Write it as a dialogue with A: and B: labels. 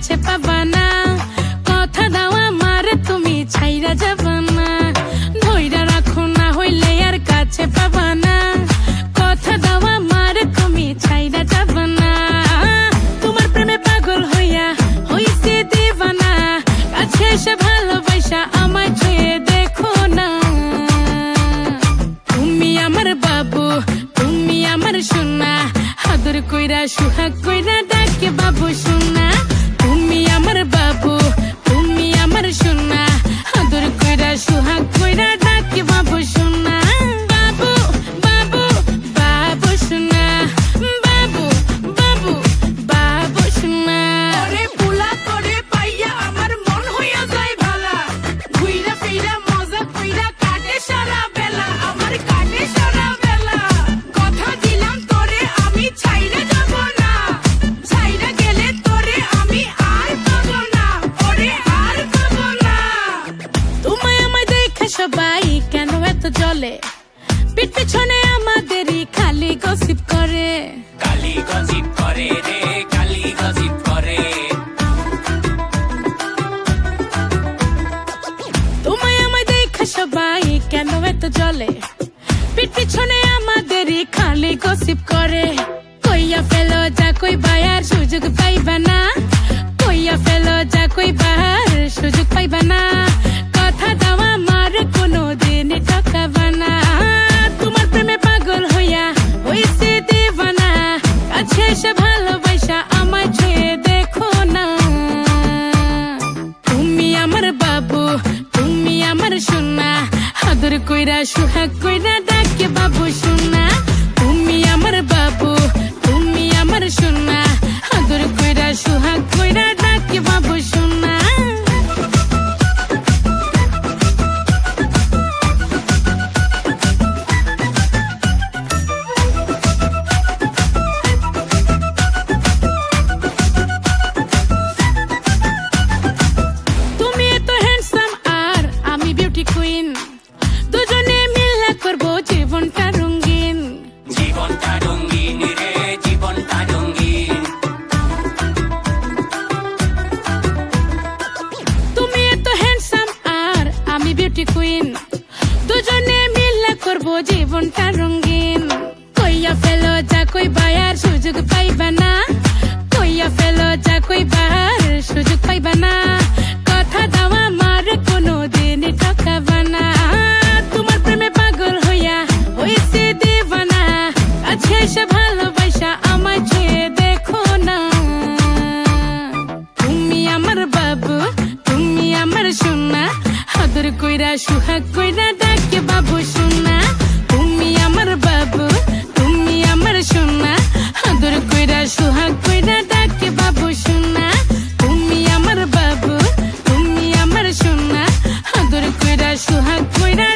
A: কাছে পাবা না, কথা দাও আমার তুমি ছাইরা যাবা না। ধইরা রাখো না হইলে আর কাছে পাবা না, কথা দাও আমার তুমি ছাইরা যাবা না। তোমার প্রেমে পাগল হইয়া হইছে দিবানা, কাছে এসে ভালোবাসা আমায় ছুঁয়ে দেখো না। তুমি আমার বাবু, তুমি আমার সোনা, আদর কইরা সুহাগ কইরা ডাকে বাবু সোনা। তুমি আমার বাবু, তুমি আমার সোনা, আদর কইরা সুহাগ কইরা ডাকে বাবু সোনা। বাবু বাবু বাবু সোনা, বাবু বাবু বাবু সোনা।
B: ওরে পুলা করে পাইয়া আমার মন হইয়া যায় ভালা, ঘুইরা ফিরা মজা কইরা কাটে সারা বেলা, আমার কাটে সারা বেলা। কথা দিলাম তোরে আমি ছাইরা যাব না, ছাইরা গেলে তোরে আমি আর পাবো না, ওরে আর পাবো না।
A: তোমায় আমায় দেখে সবাই কেন এত জ্বলে, পিঠ পিছনে আমাদেরই খালি গসিপ করে।
C: কালি গজিব করে রে, কালি গজিব করে।
A: তোমায় আমায় দেখে সবাই কেন এত জ্বলে, পিঠ পিছনে আমাদেরই খালি গসিপ করে। কইয়া ফেলো যা কই বায়ার সুযোগ পাইবা না, কইয়া ফেলো যা কই বাহার সুযোগ পাইবা না। কথা দাও আমার কোনো দিন ঠকাবা না। তোমার প্রেমে পাগল হইয়া হইছে দিবানা, কাছে এসে ভালোবাসা আমায় ছুঁয়ে দেখো না। তুমি আমার বাবু, তুমি আমার সোনা, আদর কইরা সুহাগ কইরা ডাকে বাবু সোনা। তুমি আমার বাবু, তুমি আমার সোনা, আদর কইরা সুহাগ কইরা ডাকে বাবু সোনা। তুমি এত হ্যান্ডসাম আর আমি বিউটি কুইন, দুজনে মিল্লা করবো জীবনটা রঙিন।
C: জীবনটা রঙিন রে, জীবনটা রঙিন।
A: তুমি এত হ্যান্ডসাম আর আমি বিউটি কুইন, দুজনে মিল্লা করবো জীবনটা রঙিন। কইয়া ফেলো যা কই বায়ার সুযোগ পাইবা না, কইয়া ফেলো যা কই বাহার সুযোগ পাইবা না। কথা দাও আমার কোনো দিন ঠকাবা না। তোমার প্রেমে পাগল হইয়া হইছে দিবানা, কাছে এসে ভালোবাসা আমায় ছুঁয়ে দেখো না। তুমি আমার বাবু, তুমি আমার সোনা, আদর কইরা সুহাগ কইরা ডাকে বাবু সোনা। তুমি আমার বাবু, তুমি আমার সোনা, আদর কইরা সুহাগ কইরা ডাকে বাবু সোনা। তুমি আমার বাবু, তুমি আমার সোনা, আদর কইরা সুহাগ কইরা